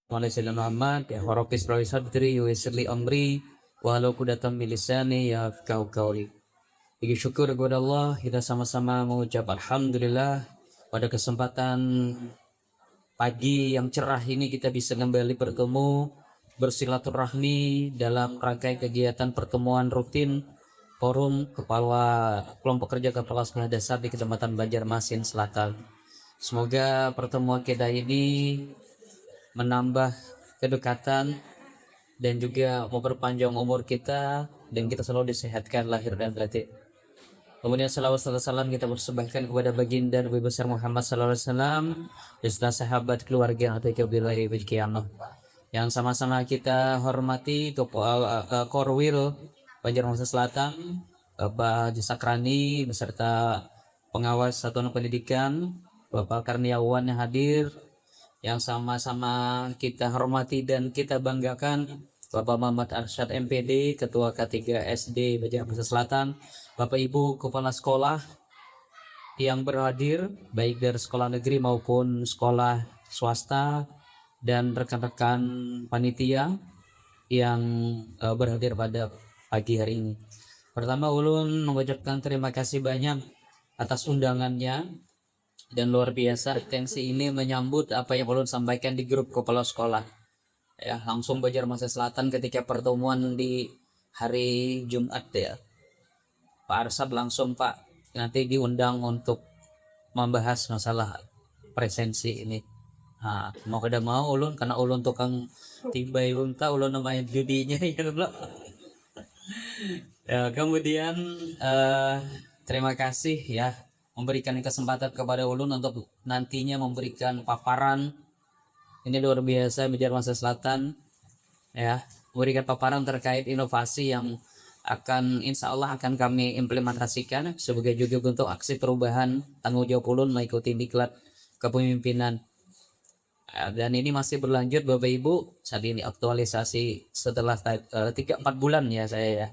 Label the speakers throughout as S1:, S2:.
S1: Sayyidina Muhammad ya Rabbi israh li sadri wa yassir li amri wahlul 'uqdatam min lisani yafqahu qawli. Puji syukur kepada Allah, kita sama-sama mengucap alhamdulillah pada kesempatan pagi yang cerah ini kita bisa kembali bertemu bersilaturahmi dalam rangkaian kegiatan pertemuan rutin Forum Kepala Kelompok Kerja Kepala Sekolah Dasar di Kecamatan Banjarmasin Selatan. Semoga pertemuan kita ini menambah kedekatan dan juga memperpanjang umur kita dan kita selalu disehatkan lahir dan batin. Kemudian salawat salam kita persembahkan kepada baginda Nabi besar Muhammad sallallahu alaihi wasallam beserta sahabat keluarga yang ada billahi wal yang sama-sama kita hormati Kepala Korwil Banjarmasin Selatan Bapak Jasakrani beserta pengawas satuan pendidikan Bapak Karniawan yang hadir, yang sama-sama kita hormati dan kita banggakan Bapak Muhammad Arsyad MPD, Ketua K3 SD Banjarmasin Selatan, Bapak Ibu Kepala Sekolah yang berhadir baik dari sekolah negeri maupun sekolah swasta dan rekan-rekan panitia yang berhadir pada pagi hari ini. Pertama, ulun mengucapkan terima kasih banyak atas undangannya. Dan luar biasa tensi ini menyambut apa yang ulun sampaikan di grup kepala sekolah ya, langsung Banjarmasin Selatan ketika pertemuan di hari Jumat ya, Pak Arsab langsung Pak nanti diundang untuk membahas masalah presensi ini. Nah, mau kada mau ulun karena ulun tukang tibai unta, ulun main judinya ya Allah. Ya, kemudian terima kasih ya memberikan kesempatan kepada ulun untuk nantinya memberikan paparan ini luar biasa Banjarmasin Selatan ya, memberikan paparan terkait inovasi yang akan insya Allah akan kami implementasikan sebagai juga bentuk aksi perubahan tanggung jawab ulun mengikuti diklat kepemimpinan ya, dan ini masih berlanjut Bapak Ibu. Saat ini aktualisasi setelah 3-4 bulan ya saya ya,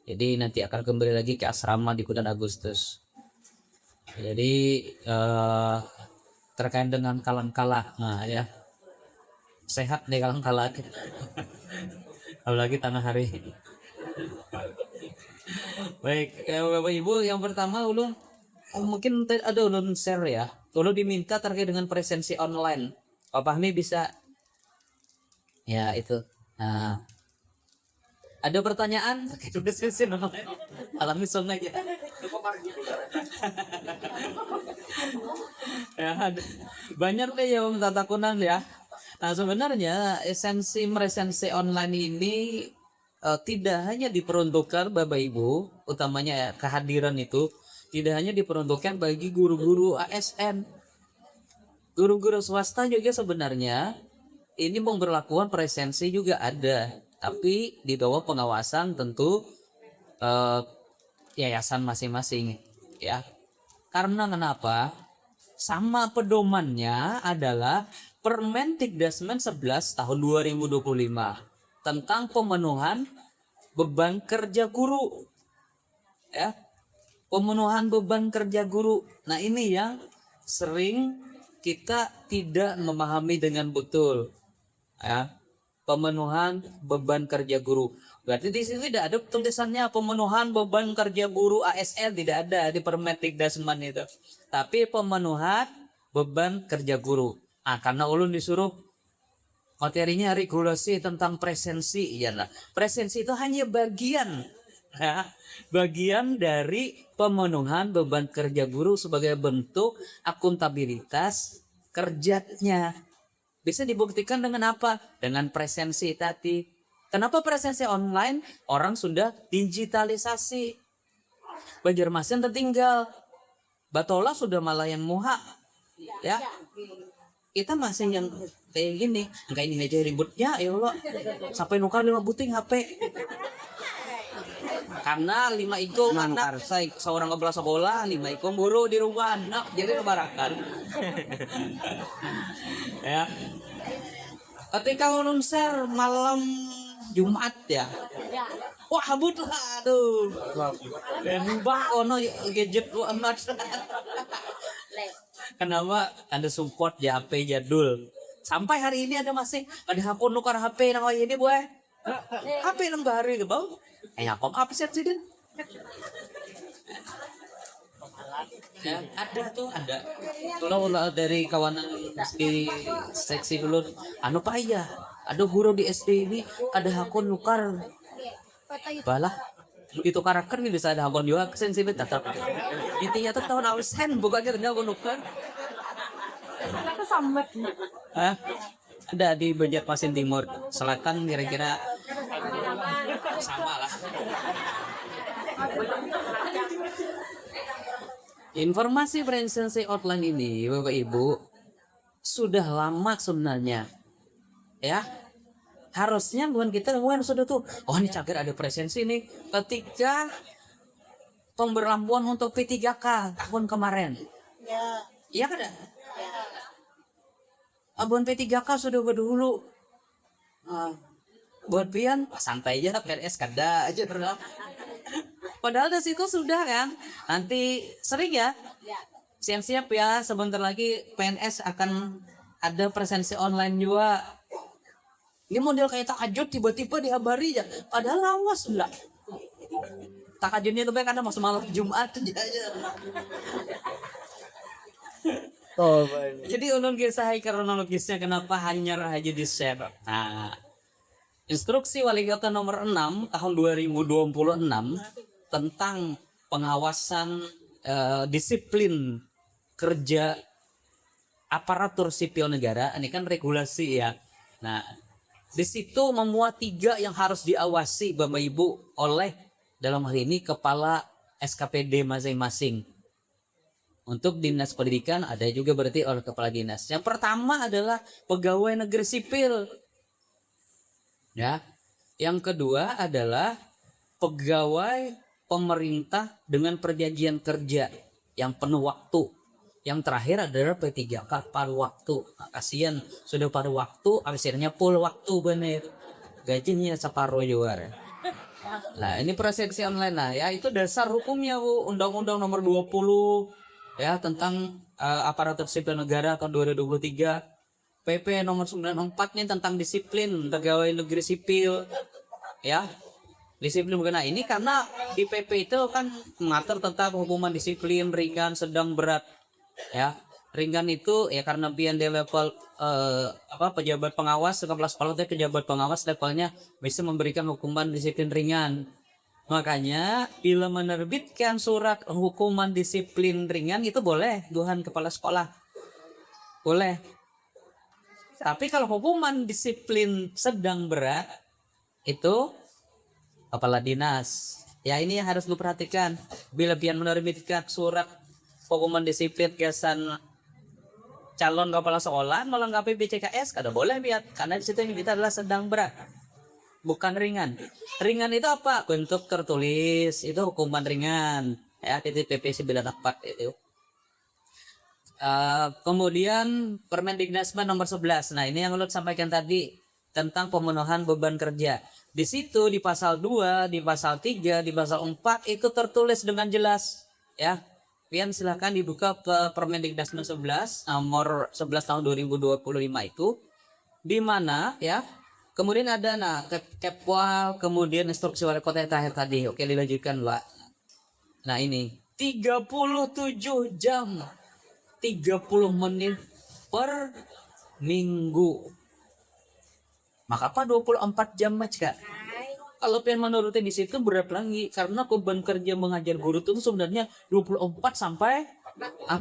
S1: jadi nanti akan kembali lagi ke asrama di bulan Agustus. Jadi terkait dengan kalang-kala, nah ya sehat nih kalang-kala apalagi tanah hari. Baik Bapak Ibu, yang pertama ulun mungkin ada ulun share ya, ulun diminta terkait dengan presensi online. Pak Fahmi bisa ya itu. Nah, ada pertanyaan presensi online alami soalnya aja. Ya, banyak deh yang tatakunan ya. Nah sebenarnya esensi meresensi online ini tidak hanya diperuntukkan Bapak Ibu, utamanya ya, kehadiran itu tidak hanya diperuntukkan bagi guru-guru ASN, guru-guru swasta juga sebenarnya ini memberlakukan presensi juga ada, tapi di bawah pengawasan tentu yayasan masing-masing ya. Karena kenapa? Sama pedomannya adalah Permendikbud 11 tahun 2025 tentang pemenuhan beban kerja guru. Ya. Pemenuhan beban kerja guru. Nah, ini yang sering kita tidak memahami dengan betul. Ya. Pemenuhan beban kerja guru. Berarti di sini tidak ada tulisannya pemenuhan beban kerja guru ASN, tidak ada di Permendikbud itu. Tapi pemenuhan beban kerja guru. Karena ulun disuruh materinya regulasi tentang presensi, ya nah. Presensi itu hanya bagian ya, bagian dari pemenuhan beban kerja guru sebagai bentuk akuntabilitas kerjanya. Bisa dibuktikan dengan apa? Dengan presensi tadi. Kenapa presensi online? Orang sudah digitalisasi. Banjarmasin tertinggal. Batola sudah malah yang muha. Ya. Kita masih yang kayak gini. Kayak ini aja ributnya ya Allah. Sampai nukar 5 buting HP. Karena 5 itu anak seorang kepala sekolah, 5 itu guru di rumah anak, jadi kebarakan. Ya. Ketika ulun share malam Jumat ya. Wah, habut lah aduh. Mbak ono gadget amat. Kenapa? Anda support di HP jadul. Sampai hari ini ada masih ada akun nukar HP nang ini boy. HP nang baru gitu bang. Kom absen sih din. Ya, ada tuh ada. Kalau dari kawanan di seksi dulu, anu pak iya, ada guru di SD ini ada akun nukar, balah itu karakter ini bisa ada akun juga sensitif tetap. Intinya tuh tahun absen bukannya ada akun nukar.
S2: Sambat.
S1: Hah? Ada di Banjarmasin Timur, selatan kira-kira sama lah. Informasi presensi outline ini, Bapak Ibu, sudah lama sebenarnya. Ya. Harusnya bukan kita sudah tuh. Oh, ini cager ada presensi nih ketika pemberlakuan untuk P3K tahun kemarin.
S2: Ya.
S1: Iya kan? Abon P3K sudah berdulu. Buat pian santai aja PNS kada aja pernah. Padahal dari situ sudah kan. Nanti sering ya. Siap-siap ya, sebentar lagi PNS akan ada presensi online juga. Ini model kayak takajud tiba-tiba dihabari ya. Padahal lawas lah. Takajudnya tuh karena masuk malam Jumat aja.
S2: Oh,
S1: Jadi ulun kisah kronologisnya kenapa hanya aja di share. Nah, instruksi wali kota nomor 6 tahun 2026 tentang pengawasan disiplin kerja aparatur sipil negara, ini kan regulasi ya. Nah, di situ memuat 3 yang harus diawasi Bapak Ibu oleh dalam hal ini kepala SKPD masing-masing. Untuk dinas pendidikan ada juga berarti oleh kepala dinas. Yang pertama adalah pegawai negeri sipil. Ya. Yang kedua adalah pegawai pemerintah dengan perjanjian kerja yang penuh waktu. Yang terakhir adalah P3K paruh waktu. Nah, kasihan sudah paruh waktu, akhirnya full waktu bener. Gajinya separuh juga. Nah, ini presensi online lah ya, itu dasar hukumnya Bu, Undang-Undang nomor 20 ya tentang aparatur sipil negara tahun 2023. PP nomor 94 nih tentang disiplin pegawai negeri sipil. Ya. Disiplin bukan. Nah, ini karena di PP itu kan mengatur tentang hukuman disiplin ringan, sedang, berat. Ya. Ringan itu ya karena pian di level pejabat pengawas, kepala sekolah itu pejabat pengawas levelnya bisa memberikan hukuman disiplin ringan. Makanya bila menerbitkan surat hukuman disiplin ringan itu boleh Tuhan kepala sekolah. Boleh. Tapi kalau hukuman disiplin sedang, berat itu kepala dinas. Ya ini yang harus lu perhatikan. Bila pian menerbitkan surat hukuman disiplin kesan calon kepala sekolah melengkapi BCKS kada boleh biar karena di situ yang kita adalah sedang, berat. Bukan ringan. Ringan itu apa? Bentuk tertulis, itu hukuman ringan. Ya, titik PP 94 itu. Kemudian Permendiknasmen nomor 11. Nah, ini yang Ulut sampaikan tadi tentang pemenuhan beban kerja. Di situ di pasal 2, di pasal 3, di pasal 4 itu tertulis dengan jelas, ya. Pian silahkan dibuka ke Permendiknasmen 11 nomor 11 tahun 2025 itu di mana ya. Kemudian ada Kepwal, kemudian instruksi wali kota yang terakhir tadi. Oke, dilanjutkan, Mbak. Nah, ini 37 jam 30 menit per minggu. Maka apa 24 jam aja, Kak? Kalau pengen menuruti di situ berat lagi karena beban kerja mengajar guru itu sebenarnya 24 sampai 40.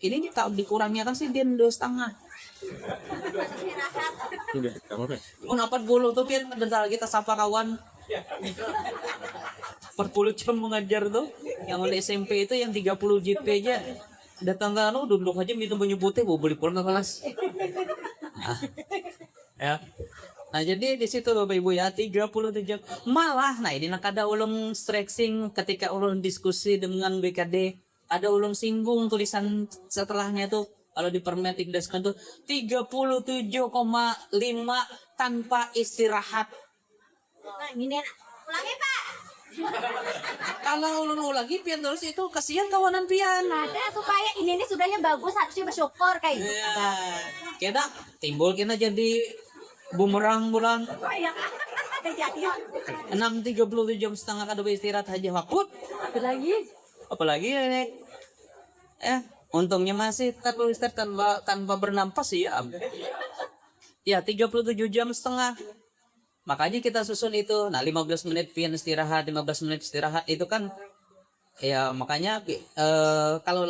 S1: Ini dikurangnya kan sih dia 2,5. Pun 40 tuh pian bentar kita sapa kawan. 40 jam mengajar tuh. Yang oleh SMP itu yang 30 JP aja. Datang ke duduk aja minta menyebutnya mau beli pulang ke kelas. Nah, ya. Nah, jadi di situ Bapak Ibu ya 30 jam. Malah nah ini ada ulun stretching ketika ulun diskusi dengan BKD, ada ulun singgung tulisan setelahnya tuh. Kalau di Permendiknasmen tuh 37,5 tanpa istirahat.
S2: Nah, ini ulangi Pak.
S1: Kalau ulun lagi pian terus itu kasihan kawanan pian.
S3: Ada supaya ini sudahnya bagus harusnya bersyukur kayak gitu.
S1: Ya, kita timbul kita jadi bumerang bulan
S3: Kayak jadi
S1: 6.30 jam setengah kada istirahat aja wakut. Apalagi ini untungnya masih tanpa istirahat tanpa bernampas ya. Ya 37 jam setengah. Makanya kita susun itu. Nah 15 menit pian istirahat, 15 menit istirahat itu kan ya makanya kalau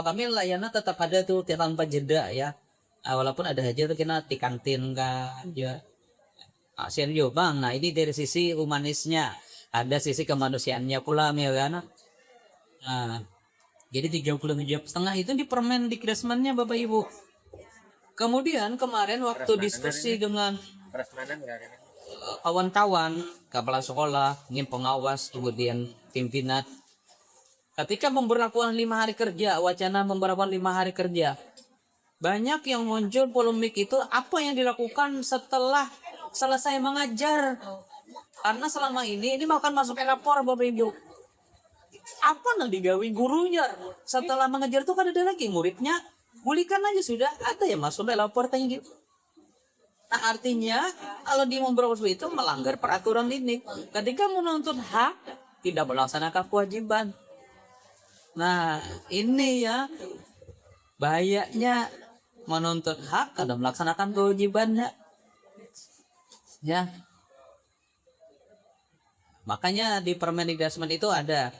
S1: kami layanan tetap ada tuh tanpa jeda ya. Walaupun ada aja tuh kita di kantin kan ya. Serius bang, nah ini dari sisi humanisnya, ada sisi kemanusiaannya pula ya kan. Nah, jadi 30 jam setengah itu di permen di Krismannya Bapak Ibu. Kemudian kemarin waktu diskusi dengan kawan-kawan, kepala sekolah, ingin pengawas, kemudian pimpinan, ketika memberlakukan 5 hari kerja, wacana memberlakukan 5 hari kerja, banyak yang muncul polemik itu apa yang dilakukan setelah selesai mengajar. Karena selama ini makan masuk lapor Bapak Ibu. Apa yang digawi gurunya setelah mengajar itu kan ada lagi muridnya, pulihkan aja sudah, ada yang masuk lapor tanya gitu. Nah artinya kalau dia memperlakukan itu melanggar peraturan ini. Ketika menuntut hak tidak melaksanakan kewajiban. Nah ini ya bahayanya menuntut hak kada melaksanakan kewajibannya. Ya. Makanya di Permendikbud itu ada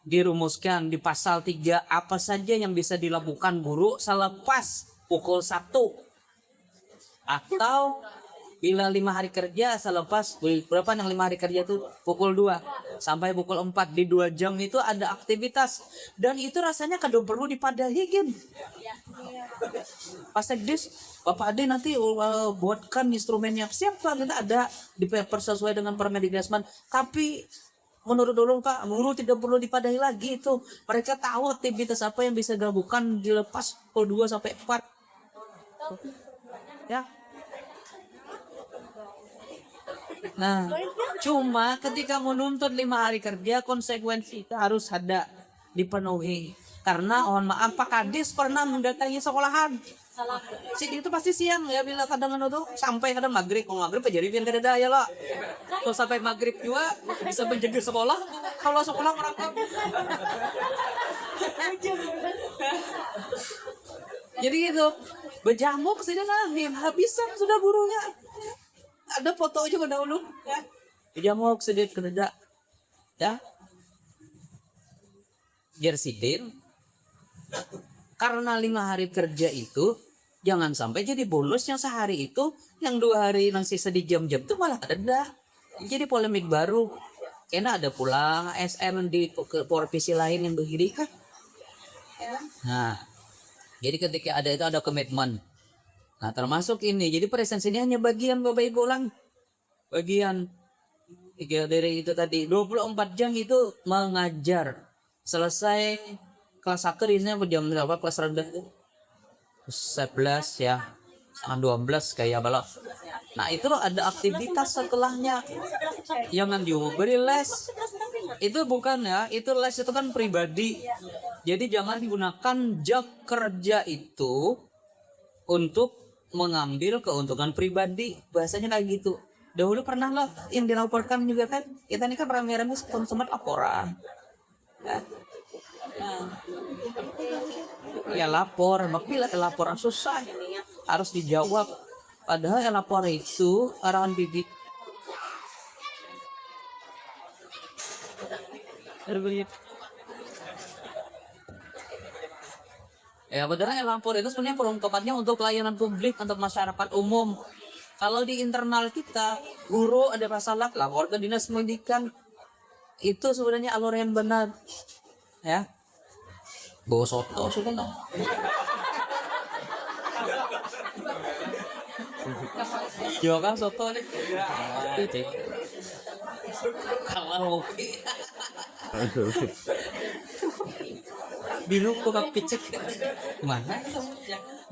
S1: dirumuskan di pasal 3 apa saja yang bisa dilakukan guru selepas pukul 1 atau bila 5 hari kerja selepas berapa yang 5 hari kerja itu pukul 2 sampai pukul 4 di 2 jam itu ada aktivitas dan itu rasanya kada perlu dipadahi gitu. Pas Sekdis Bapak Ade nanti buatkan instrumen yang siapa kita ada di paper sesuai dengan Permendikbud tapi menurut dulu Pak guru tidak perlu dipadahi lagi itu mereka tahu aktivitas apa yang bisa dilakukan dilepas pukul 2 sampai 4 ya. Nah, cuma ketika menuntut 5 hari kerja konsekuensi itu harus ada dipenuhi. Karena mohon maaf Pak Kadis pernah mendatangi sekolahan. Itu pasti siang ya bila kadang itu sampai kadang maghrib. Kalau maghrib jadi pian kada daya lah. Kalau sampai maghrib juga bisa menjaga sekolah. Kalau sekolah merangkap. Jadi gitu berjamuk sudah nanti habisan sudah gurunya. Ada foto aja pada dulu ya. Berjamuk sedikit kerja ya. Jersidin karena 5 hari kerja itu jangan sampai jadi bolos yang sehari itu yang 2 hari yang sisa di jam-jam itu malah ada jadi polemik baru karena ada pula SM di provinsi lain yang begini kan. Nah jadi ketika ada itu ada komitmen. Nah termasuk ini jadi presensinya hanya bagian Bapak Ibu ulang bagian dari itu tadi 24 jam itu mengajar selesai kelas 1 isinya jam berapa kelas rendah itu 11 ya 12 kayak balap. Nah itu loh ada aktivitas setelahnya jangan diberi les itu bukan ya itu les itu kan pribadi jadi jangan digunakan jam kerja itu untuk mengambil keuntungan pribadi bahasanya kayak gitu. Dahulu pernah loh yang dilaporkan juga kan kita ini kan rame-rame konsumen laporan ya. Nah, ya lapor, bila laporan susah harus dijawab. Padahal yang lapor itu arahan bibit. Ya benar yang lapor itu sebenarnya peruntukannya untuk pelayanan publik untuk masyarakat umum. Kalau di internal kita guru ada masalah lapor ke dinas pendidikan itu sebenarnya alur yang benar ya. Bawa soto sudah dong. Yo kan soto nih. Kalau bingung kok picek mana?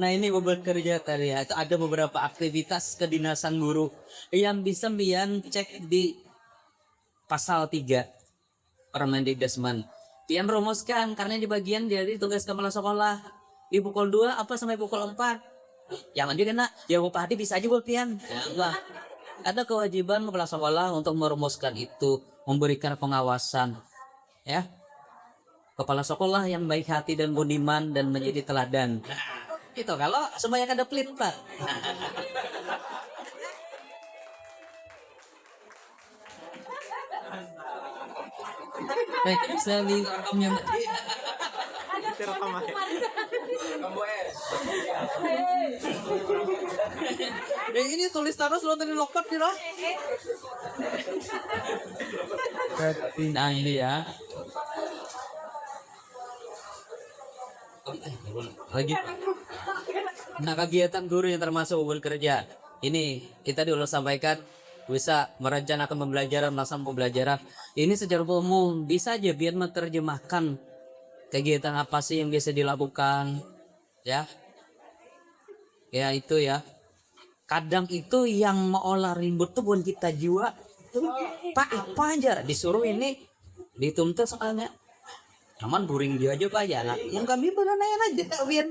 S1: Nah ini beban kerja tadi ya. Itu ada beberapa aktivitas kedinasan guru yang bisa pian cek di pasal 3 Permendikbudrismen. Pian rumuskan karena di bagian dari tugas kepala sekolah di pukul 2 apa sampai pukul 4. Jangan juga nak, ya Bupati bisa aja buat pian. Ya, enggak. Ada kewajiban kepala sekolah untuk merumuskan itu, memberikan pengawasan. Ya. Kepala sekolah yang baik hati dan budiman dan menjadi teladan. Itu kalau semuanya ada pelit, Pak. Baik, bisa direkamnya. Ya ini tulis terus lo tadi lokot nih loh. Nah ini ya. Lagi. Nah kegiatan guru yang termasuk ubul kerja. Ini kita dulu sampaikan bisa merencanakan pembelajaran, melaksanakan pembelajaran. Ini secara umum bisa aja biar menerjemahkan kegiatan apa sih yang bisa dilakukan, ya. Ya itu ya. Kadang itu yang mengolah ribut tuh bukan kita jiwa. Pak apa aja disuruh ini dituntut soalnya. Aman buring dia aja Pak ya. Nah, yang kami benar aja biar.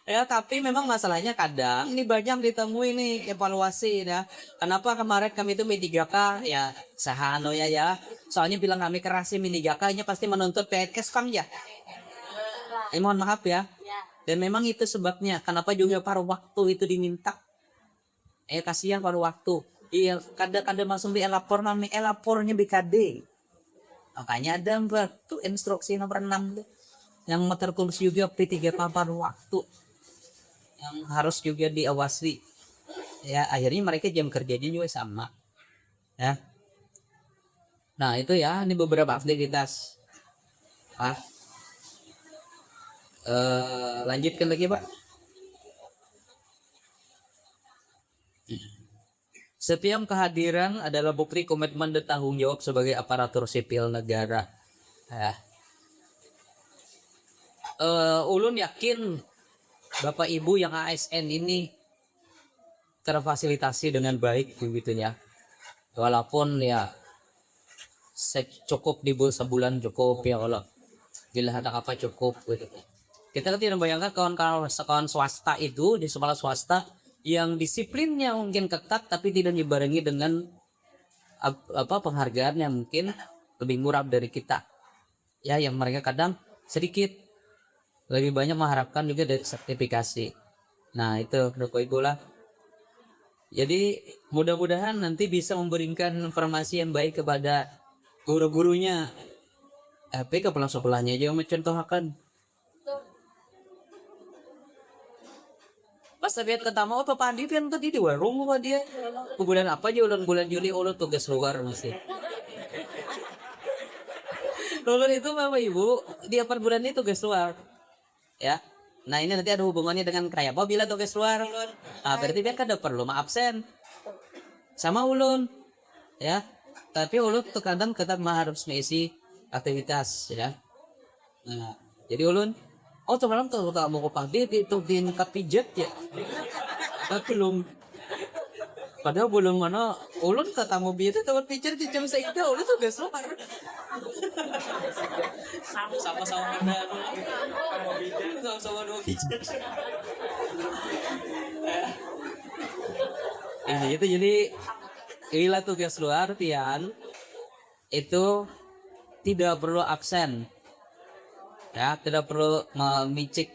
S1: Ya tapi memang masalahnya kadang ini banyak ditemui nih evaluasi ya. Kenapa kemarin kami itu Mi3K ya sahano ya. Soalnya bilang kami kerasi Mi3K nya pasti menuntut PNKes Kang ya. Mohon maaf ya. Dan memang itu sebabnya kenapa juga paruh waktu itu diminta. Kasihan paruh waktu. Iya kadang-kadang langsung dielapor nami elapornya BKD. Makanya ada Mbak tuh instruksi nomor 6 tuh yang tertulis juga P3K paruh waktu. Yang harus juga diawasi ya akhirnya mereka jam kerjanya juga sama ya. Nah itu ya ini beberapa aktivitas lanjutkan lagi Pak. Setiap kehadiran adalah bukti komitmen dan tanggung jawab sebagai aparatur sipil negara ya. Ulun yakin Bapak Ibu yang ASN ini terfasilitasi dengan baik begitunya. Walaupun ya cukup di sebulan cukup ya kalau bila ada apa cukup gitu. Kita tidak bayangkan kawan-kawan swasta itu di sekolah swasta yang disiplinnya mungkin ketat tapi tidak dibarengi dengan penghargaan yang mungkin lebih murah dari kita. Ya yang mereka kadang sedikit lebih banyak mengharapkan juga dari sertifikasi. Nah itu Bapak Ibu lah. Jadi mudah-mudahan nanti bisa memberikan informasi yang baik kepada guru-gurunya. Kepala sekolahnya aja mencontohkan. Pas lihat ketemu Pak Pandi pian tadi di warung apa dia. Bulan apa aja bulan Juli ulun tugas luar masih. Ulun itu Bapak Ibu di bulan ini tugas luar. Ya, nah ini nanti ada hubungannya dengan kayak apa bila tugas luar ulun. Nah, berarti dia kan ada perlu absen sama ulun, ya. Tapi ulun terkadang tetap harus mengisi aktivitas, ya. Nah, jadi ulun, semalam tuh mau ke pagi itu di pijat ya. Tapi belum. Padahal belum mana ulun ketemu biasa tempat pijat di jam segitu ulun tugas luar. Sama-sama sama-sama dua pijat. Nah itu jadi bila tugas luar Tian itu tidak perlu absen ya, tidak perlu memicik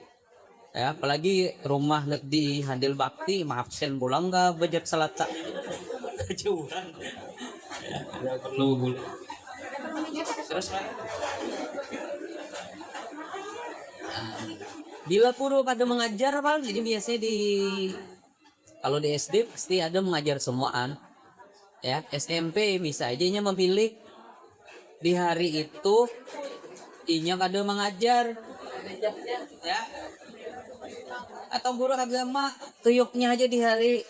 S1: ya, apalagi rumah di Handil Bakti absen pulang nggak bejat selata kejauhan ya, tidak perlu terus bila puru pada mengajar Pak, jadi biasanya kalau di SD pasti ada mengajar semuaan ya. SMP bisa aja nya memilih di hari itu inya kada mengajar ya, atau guru agama tuyuknya aja di hari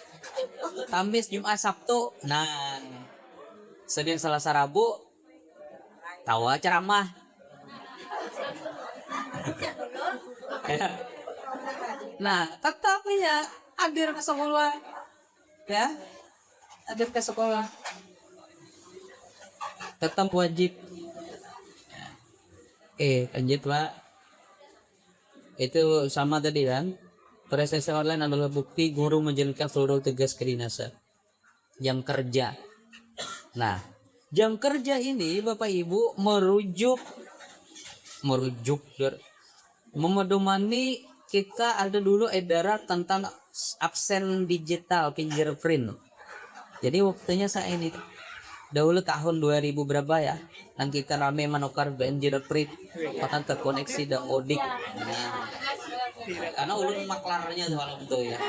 S1: Kamis Jumat Sabtu. Nah Senin Selasa Rabu tawa ceramah ya. Nah tetap ya hadir ke sekolah ya, agar ke sekolah. Tetap wajib. Lanjut Pak. Itu sama tadi kan. Prestasi online adalah bukti guru menjalankan seluruh tugas kedinasan. Jam kerja. Nah, jam kerja ini Bapak Ibu merujuk memedomani kita ada dulu edaran tentang absen digital fingerprint. Jadi waktunya saya ini dahulu tahun 2000 berapa ya, dan kita rame menukar fingerprint akan terkoneksi dan odik. Nah, karena ulun maklarnya soal itu ya.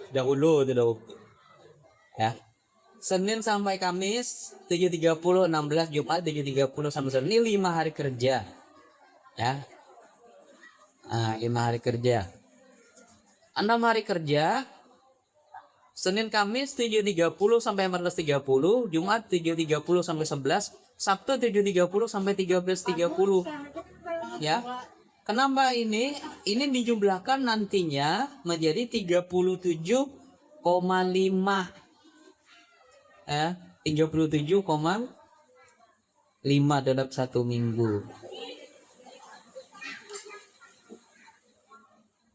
S1: Dahulu ya. Senin sampai Kamis 7.30, 16 Jumat 7.30 sampai Senin, ini 5 hari kerja ya. 5 hari kerja, 6 hari kerja, Senin Kamis 7.30 sampai 14.30, Jumat 7.30 sampai 11, Sabtu 7.30 sampai 13.30 ya. Kenapa ini dijumlahkan nantinya menjadi 37,5 ya, 37,5 dalam satu minggu.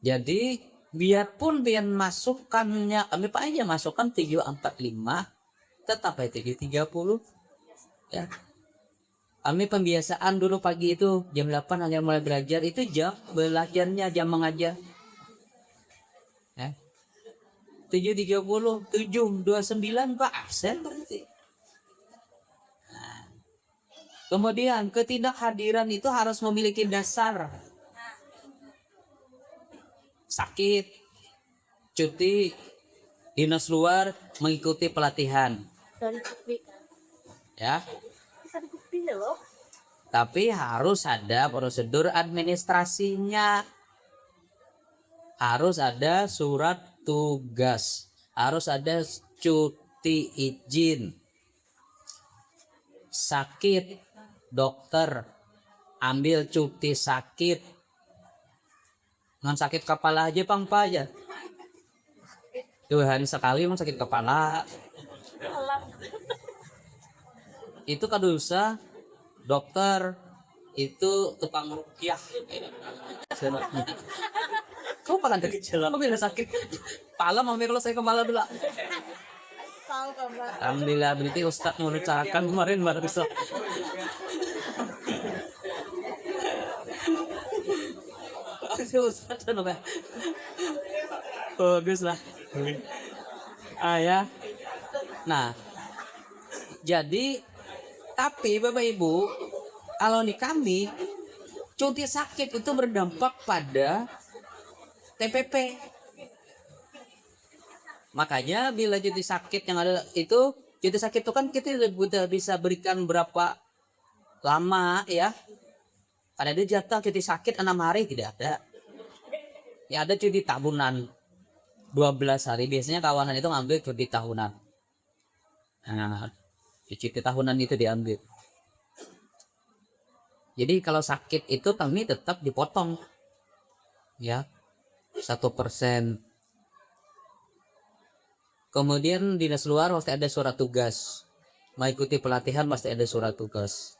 S1: Jadi biarpun biar masukannya kami Pak aja masukkan 745 tetap aja 730 ya. Kami pembiasaan dulu pagi itu jam 8 hanya mulai belajar, itu jam belajarnya jam mengajar ya. 7.30 7.29 Pak absen berarti. Nah, kemudian ketidakhadiran itu harus memiliki dasar sakit, cuti, dinas luar, mengikuti pelatihan ya. Tapi harus ada prosedur administrasinya, harus ada surat tugas, harus ada cuti izin, sakit dokter, ambil cuti sakit, ngan sakit kepala aja Pak aja 2 hari sekali emang sakit kepala itu kadosa dokter itu tukang rukyah seratnya. Kau pakai terkecil apa bila sakit kepala mau kalau saya kepala dulu. Alhamdulillah berarti Ustadz mau mencerahkan kemarin baru bisa. Ustadz apa? Bagus lah. Ya. Nah, jadi tapi Bapak Ibu, kalau di kami cuti sakit itu berdampak pada TPP. Makanya bila cuti sakit yang ada itu, cuti sakit itu kan kita udah bisa berikan berapa lama ya. Ada jatah cuti sakit 6 hari tidak ada. Ya ada cuti tahunan 12 hari. Biasanya kawanan itu ngambil cuti tahunan. Nah, cuti tahunan itu diambil. Jadi kalau sakit itu kami tetap dipotong ya 1%. Kemudian dinas luar pasti ada surat tugas, mengikuti pelatihan pasti ada surat tugas.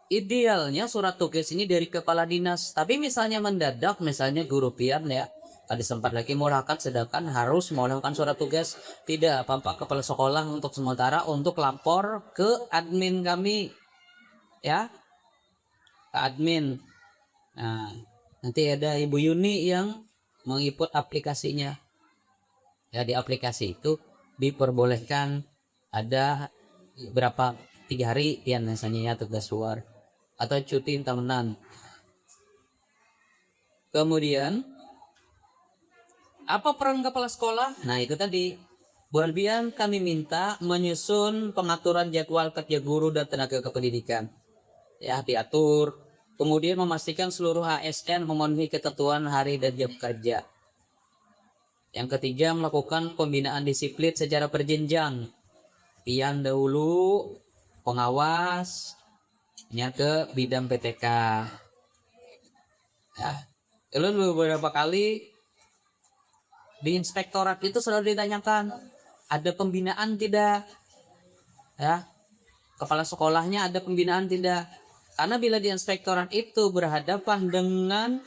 S1: Idealnya surat tugas ini dari kepala dinas, tapi misalnya mendadak, misalnya guru pian ya, ada sempat lagi murahkan sedangkan harus melakukan surat tugas, tidak Pak kepala sekolah untuk sementara untuk lapor ke admin kami ya, ke admin. Nah, nanti ada Ibu Yuni yang menginput aplikasinya ya. Di aplikasi itu diperbolehkan ada berapa 3 hari pian misalnya ya tugas luar atau cuti tahunan. Kemudian apa peran kepala sekolah? Nah itu tadi buat bian kami minta menyusun pengaturan jadwal kerja guru dan tenaga kependidikan ya, diatur. Kemudian memastikan seluruh ASN memenuhi ketentuan hari dan jam kerja. Yang ketiga melakukan pembinaan disiplin secara berjenjang. Pian dahulu pengawas, nya ke bidang PTK. Ya, lalu beberapa kali di inspektorat itu selalu ditanyakan, ada pembinaan tidak? Ya, kepala sekolahnya ada pembinaan tidak? Karena bila di inspektorat itu berhadapan dengan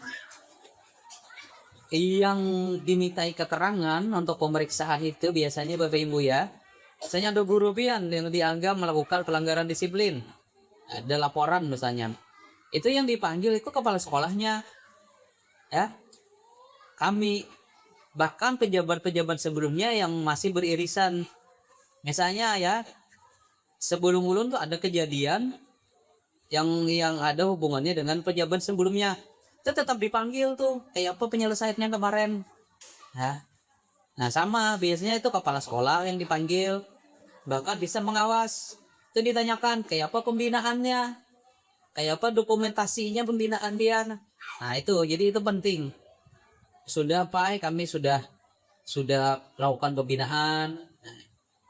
S1: yang dimintai keterangan untuk pemeriksaan itu biasanya Bapak Ibu ya, misalnya ada guru pian yang dianggap melakukan pelanggaran disiplin, ada laporan misalnya, itu yang dipanggil itu kepala sekolahnya, ya. Kami bahkan pejabat-pejabat sebelumnya yang masih beririsan, misalnya ya, sebelum ulun tuh ada kejadian yang ada hubungannya dengan pejabat sebelumnya, itu tetap dipanggil tuh kayak apa penyelesaiannya kemarin, ya. Nah sama biasanya itu kepala sekolah yang dipanggil, bahkan bisa mengawas, itu ditanyakan kayak apa pembinaannya, kayak apa dokumentasinya pembinaan dia. Nah itu jadi itu penting. Sudah Pak, kami sudah melakukan pembinaan.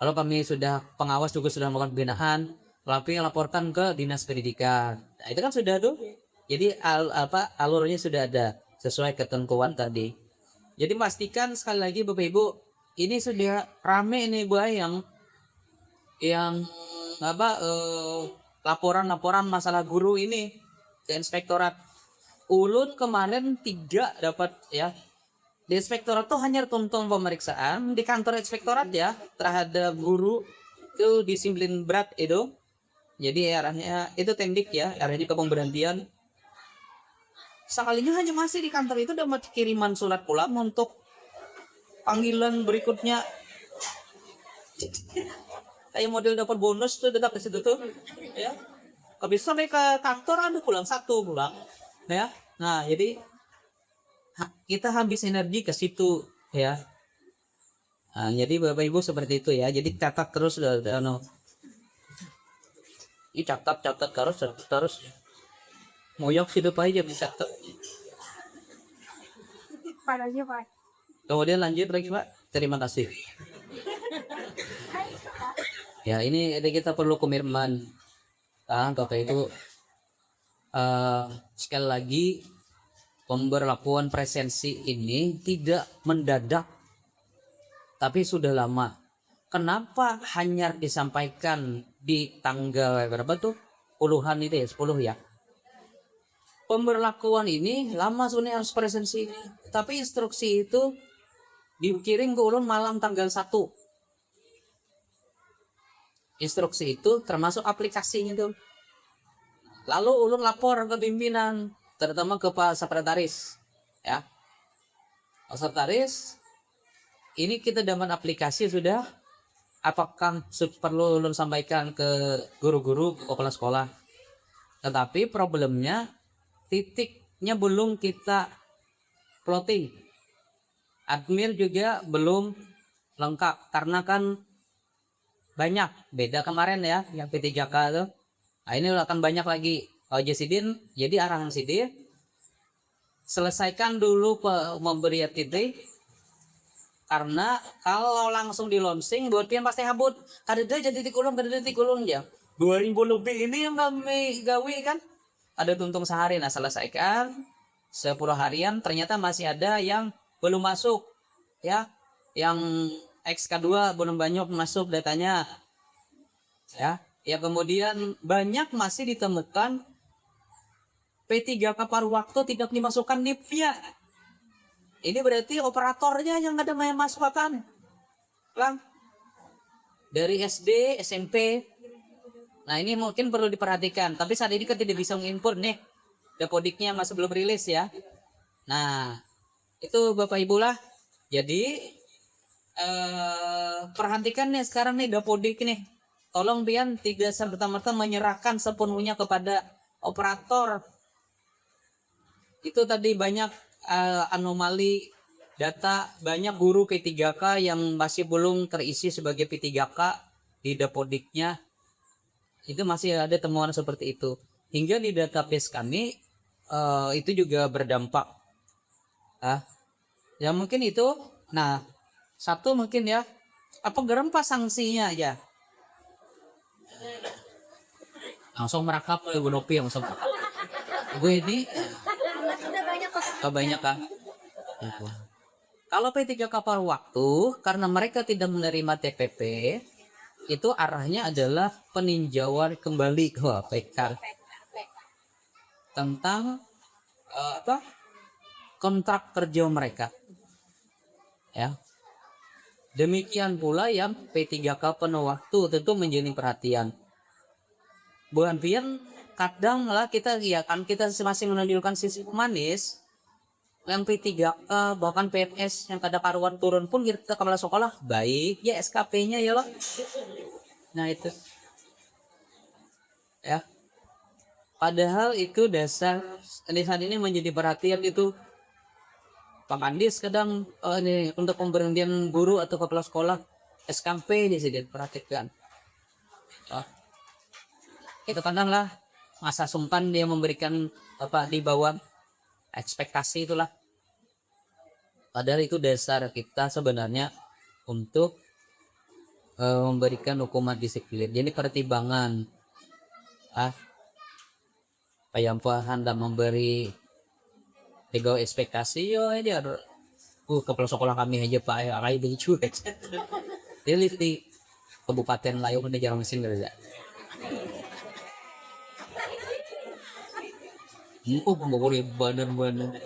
S1: Kalau kami sudah pengawas juga sudah melakukan pembinaan, tapi laporkan ke dinas pendidikan. Nah, itu kan sudah tuh. Jadi alurnya sudah ada sesuai ketentuan tadi. Jadi pastikan sekali lagi Bapak Ibu, ini sudah rame ini Bu yang laporan-laporan masalah guru ini ke inspektorat. Ulun kemarin tidak dapat ya. Di inspektorat tuh hanya tuntutan pemeriksaan di kantor inspektorat ya terhadap guru itu disiplin berat itu. Jadi arahnya itu tendik ya, arahnya ke pemberhentian. Sekalinya hanya masih di kantor itu dapat kiriman surat pulang untuk panggilan berikutnya. Kayak model dapat bonus tuh tetap di situ tuh, ya. Habis sampai ke kantor ada pulang ya. Nah jadi kita habis energi ke situ ya. Nah, jadi Bapak Ibu seperti itu ya. Jadi catat terus ini catat terus. Moyok situ aja bisa catat.
S3: Padahal Pak.
S1: Kemudian lanjut lagi Pak. Terima kasih. Ya ini kita perlu komitmen. Bapak itu sekali lagi pemberlakuan presensi ini tidak mendadak tapi sudah lama. Kenapa hanya disampaikan di tanggal berapa tuh? Puluhan itu ya, 10 ya. Pemberlakuan ini lama sebenarnya harus presensi ini. Tapi instruksi itu dikirim ke ulun malam tanggal 1. Instruksi itu termasuk aplikasinya tuh. Lalu ulun lapor ke pimpinan, terutama ke Pak Sekretaris, ya. Pak Sekretaris, ini kita dapat aplikasi sudah. Apakah perlu ulun sampaikan ke guru-guru, kepala sekolah? Tetapi problemnya titiknya belum kita plotting. Admin juga belum lengkap karena kan banyak beda kemarin ya yang P3K tuh. Nah, ini akan banyak lagi. Kalau Jasidin, jadi arahan Sidin selesaikan dulu memberi titik, karena kalau langsung di launching buat pian pasti habut. Kada jadi titik ulun ya. 2000 lebih ini yang kami gawe kan. Ada tuntung sehari, nah selesaikan 10 harian, ternyata masih ada yang belum masuk ya, yang XK2 belum banyak masuk datanya ya kemudian banyak masih ditemukan P3K paruh waktu tidak dimasukkan NIP-nya. Ini berarti operatornya yang ada yang masukkan Bang dari SD SMP. Nah ini mungkin perlu diperhatikan, tapi saat ini kan tidak bisa menginput nih, dapodiknya masih belum rilis ya. Nah itu Bapak Ibu lah. Jadi perhatikan nih sekarang nih dapodik nih, tolong pian tidak serta-merta menyerahkan sepenuhnya kepada operator. Itu tadi banyak anomali data, banyak guru P3K yang masih belum terisi sebagai P3K di dapodiknya. Itu masih ada temuan seperti itu. Hingga di database kami itu juga berdampak. Ya mungkin itu. Nah, satu mungkin ya, apa gerempa sanksinya aja. langsung merakap gue nopi langsung gue ini
S3: Sudah banyak kok.
S1: banyak kah. Kalau P3K paruh waktu karena mereka tidak menerima TPP itu arahnya adalah peninjauan kembali ke PK tentang apa kontrak kerja mereka ya. Demikian pula yang P3K penuh waktu tentu menjadi perhatian. Bukan pian kadang lah kita ya kan kita masing-masing menunjukkan sisi manis. Yang P3K bahkan PNS yang kada karuan turun pun kita kepala sekolah baik ya SKP-nya ya loh. Nah itu ya. Padahal itu dasar saat ini menjadi perhatian itu Pak Andis kadang ini untuk pemberhentian guru atau kepala sekolah SKP ini sih diperhatikan. Itu kadang lah masa sumpan dia memberikan apa di bawah ekspektasi itulah. Padahal itu dasar kita sebenarnya untuk memberikan hukuman disiplin. Jadi pertimbangan payampuhan dan memberi tiga ekspektasi yo ini ada kepala sekolah kami aja pak ya kayak begitu dia lift di kabupaten Layu udah jarang mesin kerja mau bener-bener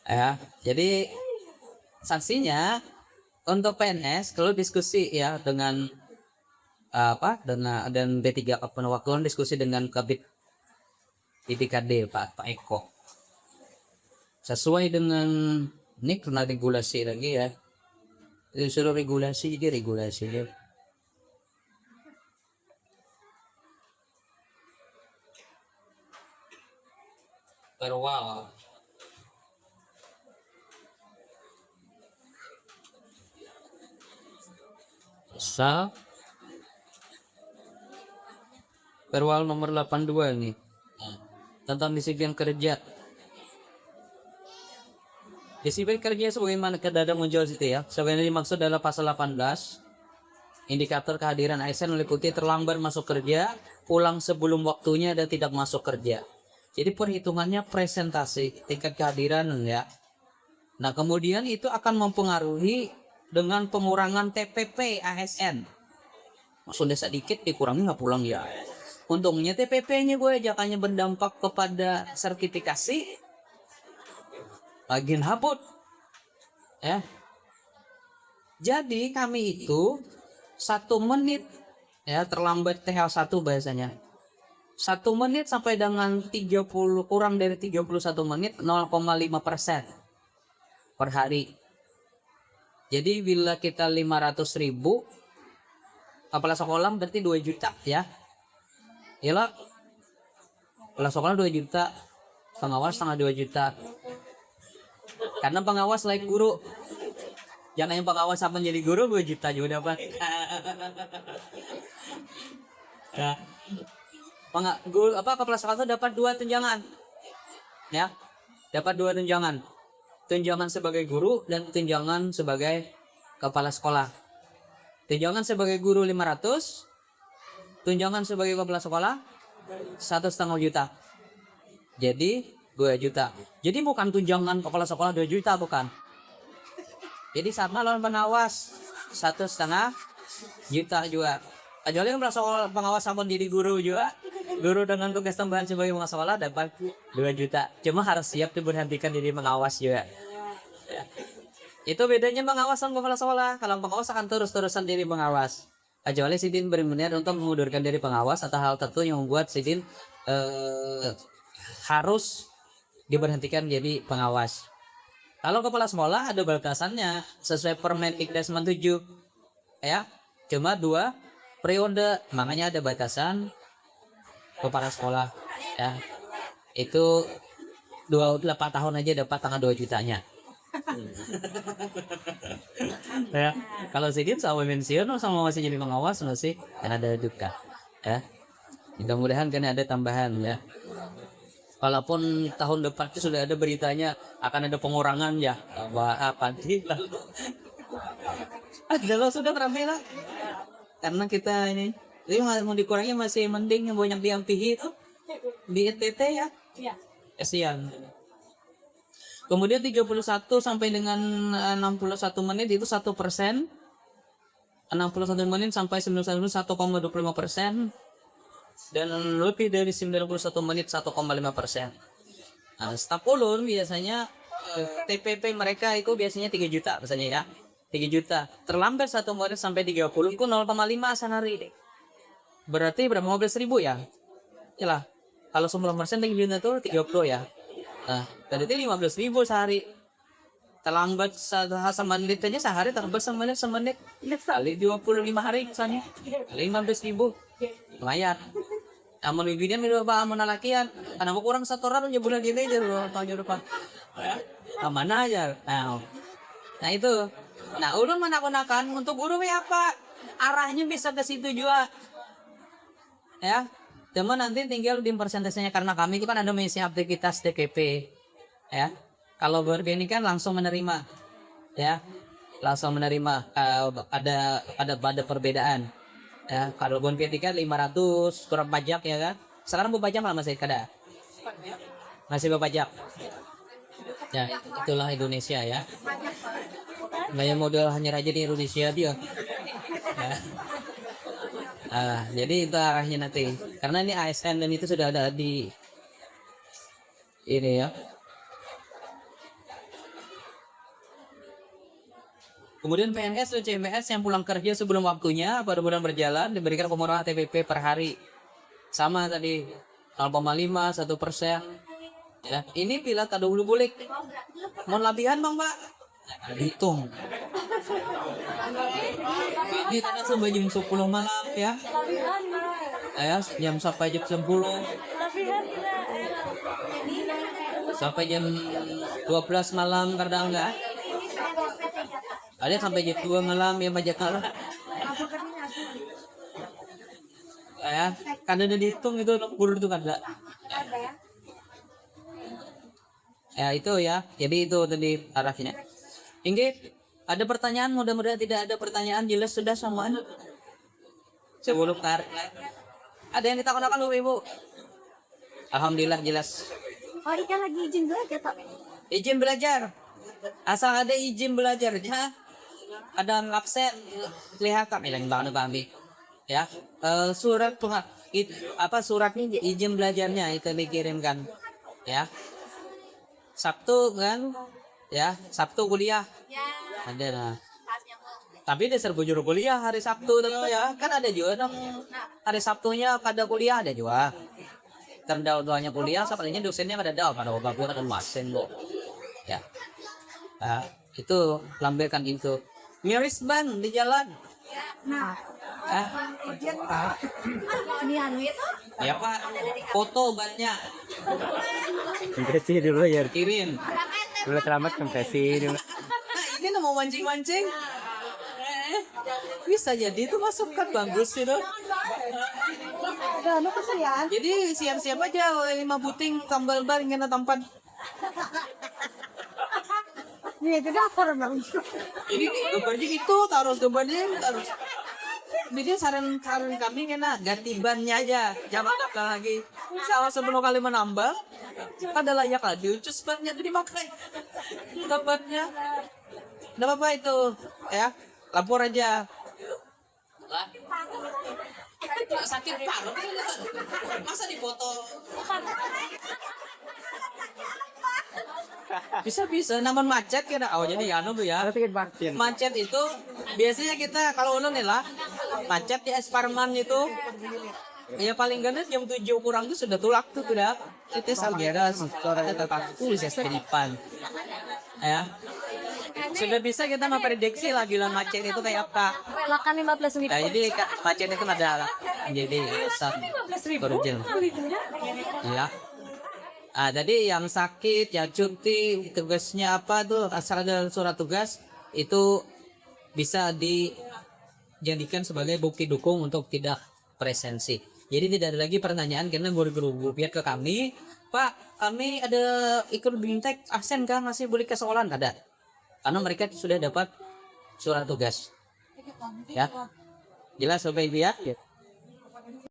S1: ya. Jadi sanksinya untuk PNS kalau diskusi ya dengan dan B3 Penewaktuan diskusi dengan Kabid IDKD Pak Eko sesuai dengan ini karena regulasi lagi ya disuruh regulasi jadi regulasinya perwal perwal nomor 82 nih tentang disiplin kerja. Disiplin kerja sebagaimana kedada muncul situ ya. Sebenarnya dimaksud adalah pasal 18. Indikator kehadiran ASN meliputi terlambat masuk kerja, pulang sebelum waktunya dan tidak masuk kerja. Jadi perhitungannya presentasi tingkat kehadiran ya. Nah kemudian itu akan mempengaruhi dengan pengurangan TPP ASN. Maksudnya sedikit dikurangi nggak pulang ya. Untungnya TPP-nya gue ajakannya berdampak kepada sertifikasi bagian haput ya. Jadi kami itu 1 menit ya terlambat TL1 bahasanya 1 menit sampai dengan 30 kurang dari 31 menit 0,5% per hari. Jadi bila kita 500.000 kepala sekolah berarti 2 juta ya. Yalah kepala sekolah 2 juta, pengawas setengah 2 juta. Karena pengawas like guru. Jangan yang pengawas apa jadi guru 2 juta juga dapat. Ya. Guru kepala sekolah itu dapat 2 tunjangan. Ya. Dapat 2 tunjangan. Tunjangan sebagai guru dan tunjangan sebagai kepala sekolah. Tunjangan sebagai guru 500, tunjangan sebagai kepala sekolah 1,5 juta. Jadi 2 juta. Jadi bukan tunjangan kepala sekolah 2 juta bukan. Jadi sama lawan pengawas 1,5 juta juga. Kecuali kepala sekolah pengawas sama diri guru juga. Guru dengan tugas tambahan sebagai kepala sekolah dapat 2 juta. Cuma harus siap diberhentikan jadi pengawas juga. Ya. Itu bedanya pengawas sama kepala sekolah. Kalau pengawas akan terus-terusan jadi pengawas. Kecuali Sidin berminat untuk mengundurkan dari pengawas atau hal tertentu yang membuat Sidin harus diberhentikan jadi pengawas. Kalau kepala sekolah ada batasannya sesuai Permendikbud 7 ya. Cuma 2 periode, makanya ada batasan kepala sekolah ya. Itu 28 tahun aja dapat tanggal 2 jutanya. Ya, kalau Sidin sama pensiun sama masih jadi pengawas masih kan ada duka ya. Mudah-mudahan kan ada tambahan ya. Walaupun tahun depan itu sudah ada beritanya akan ada pengurangan ya. Apa sih? Adalah sudah ramai lah. Karena kita ini Jadi mau dikurangi masih mending yang banyak di MTH itu di ETT ya.
S3: Iya.
S1: Kasihan. Kemudian 31 sampai dengan 61 menit itu 1%. 61 menit sampai 1,25%. Dan lebih dari 91 menit 1,5%. Nah, staf ulun biasanya TPP mereka itu biasanya 3 juta misalnya ya. 3 juta. Terlambat 1 menit sampai 30 itu 0,5 sehari deh. Berarti berapa 15.000 ya? Yalah. Kalau 10% 3 juta itu 30 ya. Nah, berarti 15.000 sehari. Terlambat sama menit aja sehari, terlambat semenit kali 25 hari misalnya kali 15.000 lumayan. Amun bibinan itu apa amun lakian karena mau kurang 1 orang aja bulan ini aja loh tahun depan mana aja. Nah itu, nah ulun menakan untuk guru apa arahnya bisa ke situ juga ya. Teman nanti tinggal di persentasenya karena kami kan ada misi aktivitas DKP ya. Kalau begini kan langsung menerima, ya, langsung menerima. Ada perbedaan, ya. Kalau bon P3 500 kurang pajak ya kan. Sekarang pajak lah masih kada, masih pajak. Ya, itulah Indonesia ya. Gaya modal hanya aja di Indonesia dia. Ya. Jadi itu arahnya nanti. Karena ini ASN dan itu sudah ada di ini ya. Kemudian PNS dan CMS yang pulang kerja sebelum waktunya pada bulan berjalan diberikan pemotongan TPP per hari. Sama tadi 0,5 1%. Ya, ini bila tak dulu boleh. Mau latihan bang pak? Hitung. Ini tadi sampai jam 10 malam ya. Jam sampai jam 10. Sampai jam 12 malam kadang enggak. Ada sampai jam 2 malam ya pajak kalah. Ya, kan ada dihitung itu 60 itu kan enggak. Ya itu ya. Jadi itu tadi arahnya. Inggih, ada pertanyaan? Mudah-mudahan tidak ada pertanyaan. Jelas sudah samaan. Sebelum tarik. Ada yang ditakutkan lu ibu? Alhamdulillah jelas.
S3: Oh, ikan lagi izin belajar tak?
S1: Izin belajar. Asal ada izin belajar ya. Ada absen kelihatan hilang banget kami ya. Surat suratnya izin belajarnya itu dikirimkan ya. Sabtu kan ya, Sabtu kuliah ada nah. Tapi dasar bujur kuliah hari Sabtu tuh ya kan ada juga dong. Hari Sabtunya pada kuliah ada juga. Terdahulunya kuliah sepertinya dosennya pada bagus kan masen lo ya. Itu lambekan itu miris ban di jalan.
S3: Nah, ini anu itu?
S1: Ya pak, foto bannya.
S2: Kompresi dulu ya.
S1: Kirim.
S2: Dulu selamat kompresi dulu.
S1: Nah ini mau mancing-mancing. Bisa jadi itu masukkan bagus itu.
S3: Ada anu keserian.
S1: Jadi siap-siap aja 5 buting tambal ban kena tampan.
S3: Ini itu dapur bang.
S1: Ini gambarnya itu gambarnya taruh. Jadi saran kami kena ganti bannya aja, jangan nakal lagi. Sama sebelum kali menambal, ada layak lah diucus bannya jadi dipakai. Gambarnya, nggak apa-apa itu, ya lapor aja. Sakit parah, masa dipoto? Bisa namun macet kira jadi anu tuh ya macet itu biasanya kita kalau ulun nih lah macet di Esparman itu ya paling ganda jam 7 kurang itu sudah tulak tuh sudah itu salgera suaranya tetap tulis ya di depan ya sudah bisa kita memprediksi lah gila macet itu kayak apa.
S3: Relakan 15.000.
S1: Nah, jadi macet itu ada jadi berujian ya. Jadi yang sakit, yang cuti, tugasnya apa tuh asal ada surat tugas itu bisa dijadikan sebagai bukti dukung untuk tidak presensi. Jadi tidak ada lagi pertanyaan karena guru-guru biar ke kami, Pak, kami ada ikut bintek absen kan masih boleh ke sekolahan ada. Karena mereka sudah dapat surat tugas. Ya. Jelas Sobat Ibu ya?